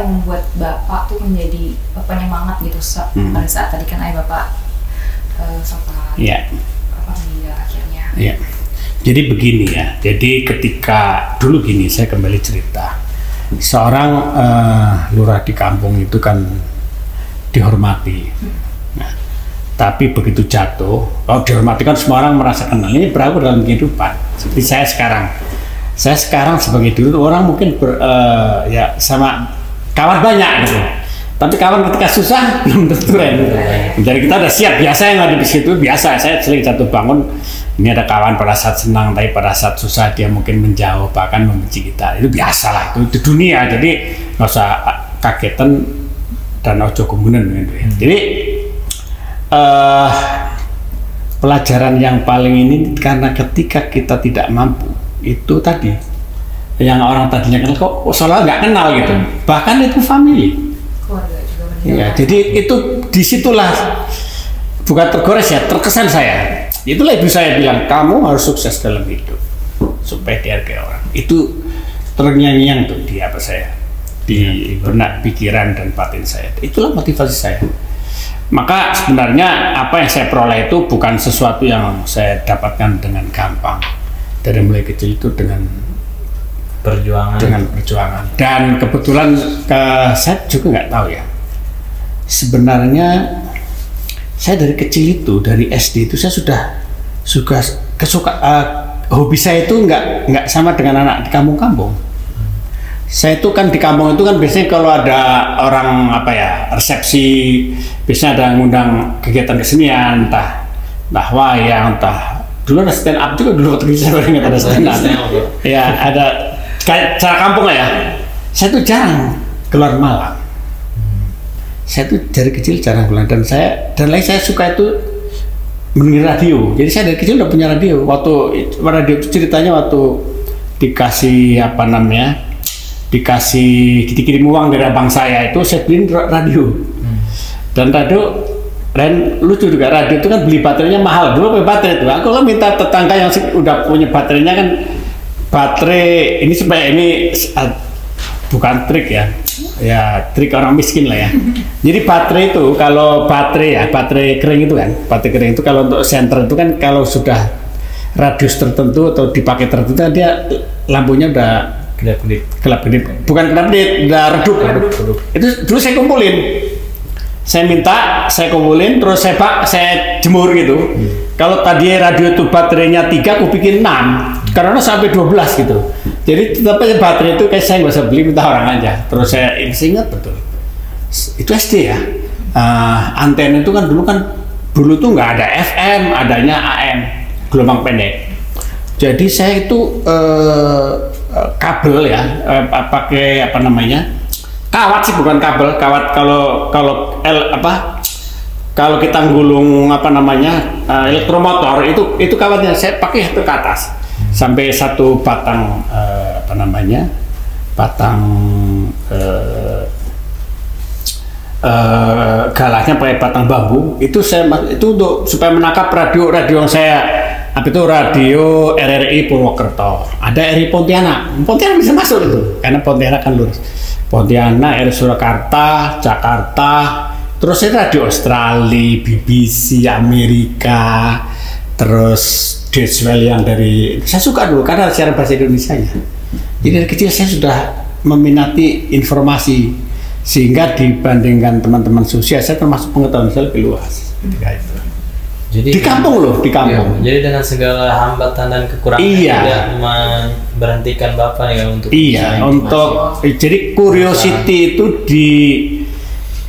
yang membuat Bapak tuh menjadi penyemangat gitu pada saat tadi kan ayah Bapak sempat meninggal akhirnya? Iya. Jadi begini ya. Jadi ketika dulu gini, saya kembali cerita. Seorang lurah di kampung itu kan dihormati. Nah, tapi begitu jatuh, kalau dihormati kan semua orang merasa kenal. Ini berlaku dalam kehidupan. Seperti saya sekarang. Saya sekarang sebagai dulu orang mungkin ya sama kawan banyak gitu. Tapi kawan ketika susah belum tentu ya. Jadi kita udah siap, biasa yang ada di situ biasa. Saya sering jatuh bangun, ini ada kawan pada saat senang, tapi pada saat susah dia mungkin menjauh bahkan membenci kita. Itu biasa lah, itu dunia. Jadi nggak usah kagetan dan ojo kemudian gitu ya. Jadi pelajaran yang paling ini karena ketika kita tidak mampu itu tadi yang orang tadinya kenal kok seolah nggak kenal gitu, bahkan itu family ya. Jadi itu disitulah bukan tergores ya, terkesan saya. Itulah ibu saya bilang kamu harus sukses dalam hidup supaya dihargai orang. Itu terngiang-ngiang tuh di apa saya, di benak pikiran dan batin saya. Itulah motivasi saya. Maka sebenarnya apa yang saya peroleh itu bukan sesuatu yang saya dapatkan dengan gampang. Dari mulai kecil itu dengan perjuangan. Dan kebetulan saya juga nggak tahu ya. Sebenarnya saya dari kecil itu, dari SD itu saya sudah hobi saya itu nggak sama dengan anak di kampung-kampung. Saya itu kan di kampung itu kan biasanya kalau ada orang apa ya resepsi, biasanya ada ngundang kegiatan kesenian, entah wayang, entah dulu ada stand up juga dulu waktu saya ingat ada stand up. Ya ada kayak cara kampung lah ya. Saya tuh jarang keluar malam. Saya tuh dari kecil jarang keluar dan saya suka itu mendengar radio. Jadi saya dari kecil udah punya radio. Waktu radio itu ceritanya waktu dikasih dikirim uang dari abang saya itu saya beliin radio. Dan radio lucu juga, radio itu kan beli baterainya mahal dulu, baterai itu aku kan minta tetangga yang udah punya baterainya kan, baterai ini supaya ini bukan trik ya trik orang miskin lah ya. Jadi baterai itu kalau baterai kering itu kan, baterai kering itu kalau untuk senter itu kan kalau sudah radius tertentu atau dipakai tertentu kan dia lampunya udah gelap-gelap, bukan gelap-gelap, udah redup. Itu dulu saya kumpulin. Saya minta, saya kumpulin, terus saya jemur gitu. Kalau tadi radio itu baterainya 3, aku bikin 6, karena sampai 12 gitu. Jadi tetap aja baterai itu kayak saya nggak usah beli, minta orang aja. Terus saya ingat betul, itu SD ya. Antena itu kan dulu tuh nggak ada FM, adanya AM, gelombang pendek. Jadi saya itu kabel ya, pakai apa namanya? Kawat sih, bukan kabel, kawat kalau kita gulung elektromotor itu kawatnya saya pakai ke atas sampai satu batang galaknya pakai batang bambu itu untuk supaya menangkap radio yang saya radio RRI Purwokerto, ada RRI Pontianak bisa masuk itu karena Pontianak kan lurus. Pontianak, RRI Surakarta, Jakarta, terus radio Australia, BBC Amerika, terus Deutsche Welle yang dari saya suka dulu karena siaran bahasa Indonesianya. Jadi dari kecil saya sudah meminati informasi sehingga dibandingkan teman-teman seusia saya termasuk pengetahuan saya lebih luas ketika itu. Jadi di kampung loh, di kampung. Iya, jadi dengan segala hambatan dan kekurangan tidak memberhentikan Bapak ya untuk jadi curiosity itu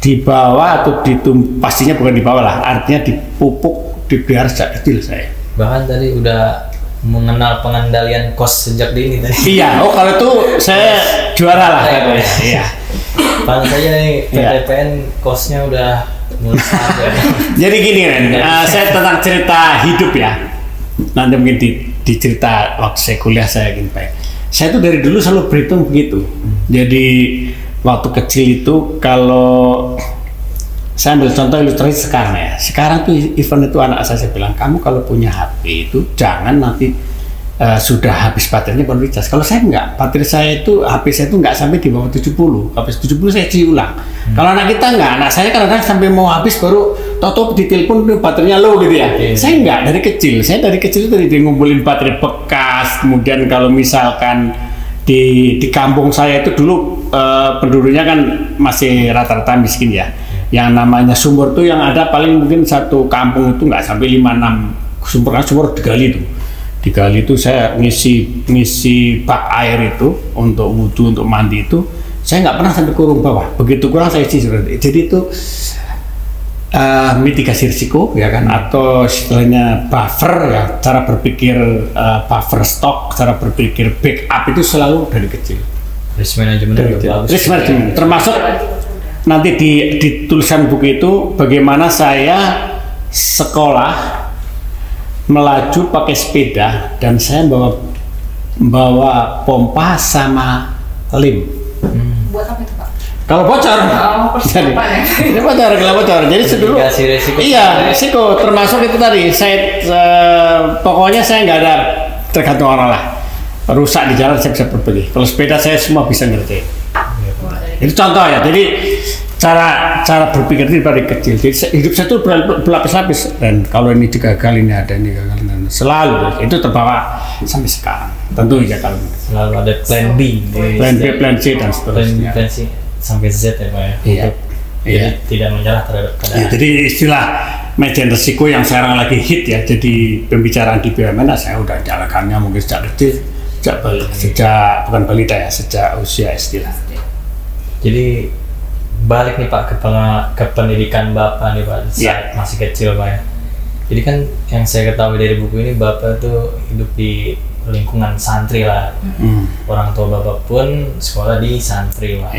dibawa atau pastinya bukan dibawa lah, artinya dipupuk, dipelihara sejak kecil saya. Bahkan tadi udah mengenal pengendalian kos sejak dini tadi. Iya, kalau itu saya juara lah. Iya. Paling saja nih PTPN kosnya udah jadi gini Ren, saya tentang cerita hidup ya. Nanti mungkin di cerita waktu saya kuliah saya ingin baik. Saya tuh dari dulu selalu berhitung begitu. Jadi waktu kecil itu kalau saya ambil contoh ilustrasi sekarang ya. Sekarang tuh event itu anak saya bilang, kamu kalau punya HP itu jangan nanti sudah habis baterainya baru dicas. Kalau saya enggak, baterai saya itu HP saya itu enggak sampai di bawah 70. Habis 70 saya isi ulang. Kalau anak kita enggak, anak saya kadang-kadang sampai mau habis baru toto ditelepon baterainya low gitu ya. Saya enggak, dari kecil. Saya dari kecil itu dari ngumpulin baterai bekas. Kemudian kalau misalkan di kampung saya itu dulu penduduknya kan masih rata-rata miskin ya. Yang namanya sumur tuh yang ada paling mungkin satu kampung itu enggak sampai 5-6 sumur digali itu. Digali itu saya ngisi bak air itu untuk wudhu, untuk mandi itu saya nggak pernah sampai kurung bawah. Begitu kurang saya isi. Jadi itu mitigasi risiko ya kan, atau istilahnya buffer ya, cara berpikir buffer stok, cara berpikir backup itu selalu dari kecil. Risk management risk management termasuk nanti di tulisan buku itu bagaimana saya sekolah melaju pakai sepeda dan saya bawa pompa sama lem. Buat apa itu Pak? Kalau bocor, ini bocor. Jadi dulu, iya risiko termasuk itu tadi. Pokoknya saya nggak ada tergantung orang lah. Rusak di jalan saya bisa berbeli. Kalau sepeda saya semua bisa ngerti. Itu contoh ya. Jadi cara berpikir itu dari kecil. Jadi hidup saya itu berlapis-lapis, dan kalau ini digagal, ini ada, ini gagal, selalu itu terbawa sampai sekarang. Tentu ya kalau selalu ada plan B, plan C dan seterusnya. Plan C sampai Z ya Pak ya. Iya. Jadi tidak menyerah terhadap keadaan. Ya, jadi istilah manajemen risiko yang sekarang lagi hit ya. Jadi pembicaraan di BUMN saya udah jalankannya mungkin sejak kecil, sejak bukan balita ya, sejak usia SD lah. Jadi balik nih Pak ke pendidikan Bapak nih Pak saat masih kecil Pak ya. Jadi kan yang saya ketahui dari buku ini Bapak tuh hidup di lingkungan santri lah. Orang tua Bapak pun sekolah di santri Pak.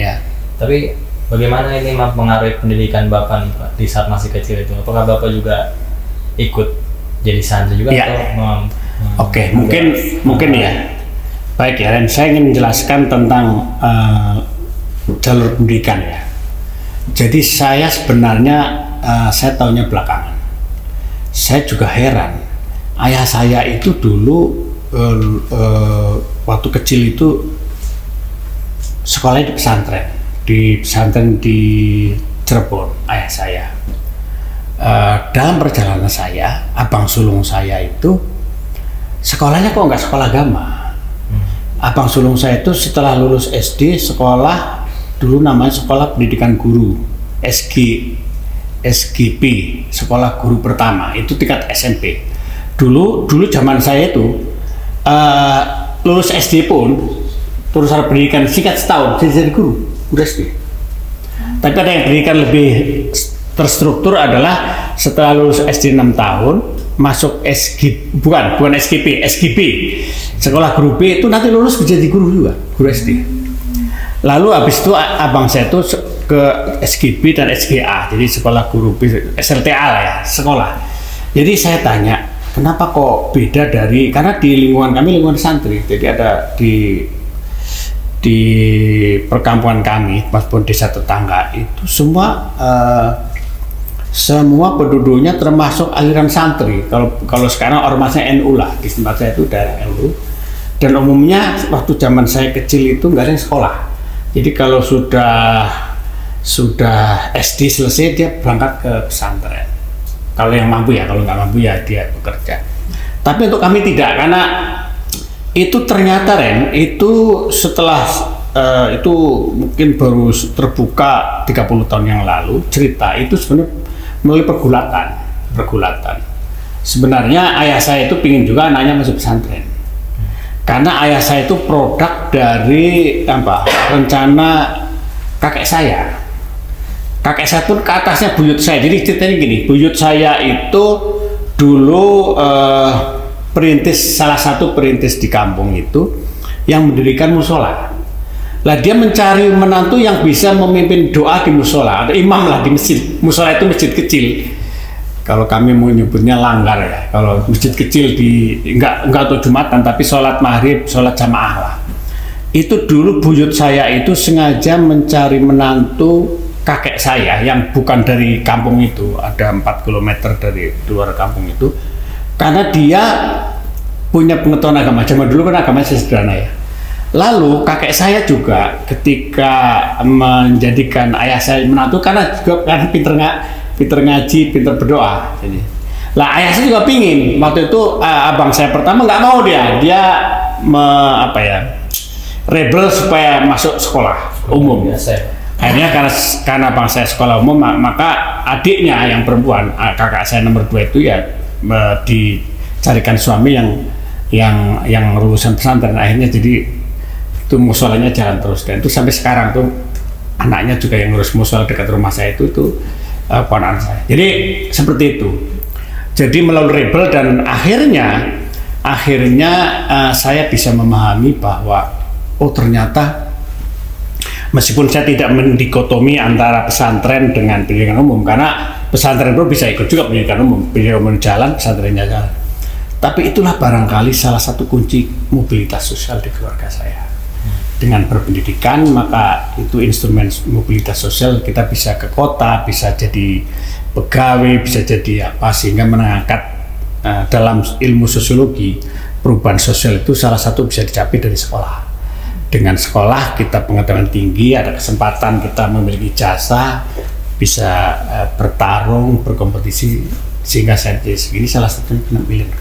Tapi bagaimana ini mempengaruhi pendidikan Bapak nih Pak di saat masih kecil itu? Apakah Bapak juga ikut jadi santri juga atau Oke, mungkin ya. Baik ya, dan saya ingin menjelaskan tentang jalur pendidikan ya. Jadi saya sebenarnya saya tahunya belakangan. Saya juga heran. Ayah saya itu dulu waktu kecil itu sekolahnya di pesantren di Cirebon. Ayah saya. Dalam perjalanan saya, abang sulung saya itu sekolahnya kok nggak sekolah agama. Abang sulung saya itu setelah lulus SD sekolah dulu namanya Sekolah Pendidikan Guru SGP, Sekolah Guru Pertama, itu tingkat SMP. Dulu zaman saya itu lulus SD pun urusan pendidikan singkat setahun jadi guru SD. Tapi ada yang pendidikan lebih terstruktur adalah setelah lulus SD 6 tahun masuk bukan SGP, Sekolah Guru B itu nanti lulus menjadi guru juga, guru SD. Lalu habis itu abang saya tuh ke SGB dan SGA, jadi sekolah guru SLTA lah ya, sekolah. Jadi saya tanya, kenapa kok beda karena di lingkungan kami lingkungan santri, jadi ada di perkampungan kami, maupun desa tetangga itu semua penduduknya termasuk aliran santri. Kalau sekarang ormasnya NU lah, di tempat saya itu daerah NU. Dan umumnya waktu zaman saya kecil itu nggak ada yang sekolah. Jadi kalau sudah SD selesai dia berangkat ke pesantren. Kalau yang mampu ya, kalau nggak mampu ya dia bekerja. Tapi untuk kami tidak, karena itu ternyata itu setelah itu mungkin baru terbuka 30 tahun yang lalu, cerita itu sebenarnya melalui pergulatan. Sebenarnya ayah saya itu pingin juga anaknya masuk pesantren. Karena ayah saya itu produk dari rencana kakek saya. Kakek saya pun ke atasnya buyut saya. Jadi ceritanya gini, buyut saya itu dulu salah satu perintis di kampung itu yang mendirikan musola. Lah dia mencari menantu yang bisa memimpin doa di musola, ada imam lah di masjid. Musola itu masjid kecil. Kalau kami mau nyebutnya langgar ya. Kalau masjid kecil enggak untuk Jumatan, tapi sholat maghrib, sholat jamaah lah. Itu dulu buyut saya itu sengaja mencari menantu kakek saya yang bukan dari kampung itu, ada 4 km dari luar kampung itu, karena dia punya pengetahuan agama. Zaman dulu kan agama sederhana ya. Lalu kakek saya juga ketika menjadikan ayah saya menantu karena pinter ngaji, pinter berdoa. Jadi, lah ayah saya juga pingin. Waktu itu abang saya pertama nggak mau dia rebel supaya masuk sekolah umum. Akhirnya karena abang saya sekolah umum, maka adiknya yang perempuan, kakak saya nomor 2 itu ya dicarikan suami yang lulusan pesantren. Akhirnya jadi itu musolanya jalan terus, dan itu sampai sekarang tuh anaknya juga yang ngurus musola dekat rumah saya itu ponakan saya. Jadi seperti itu. Jadi melalui rebel dan akhirnya saya bisa memahami bahwa ternyata meskipun saya tidak mendikotomi antara pesantren dengan pendidikan umum, karena pesantren itu bisa ikut juga pendidikan umum jalan, pesantrennya jalan. Tapi itulah barangkali salah satu kunci mobilitas sosial di keluarga saya. Dengan berpendidikan, maka itu instrumen mobilitas sosial, kita bisa ke kota, bisa jadi pegawai, bisa jadi apa, sehingga mengangkat dalam ilmu sosiologi, perubahan sosial itu salah satu bisa dicapai dari sekolah. Dengan sekolah kita pengetahuan tinggi, ada kesempatan kita memiliki jasa, bisa bertarung, berkompetisi, sehingga saya jadi segini salah satunya kena pilih.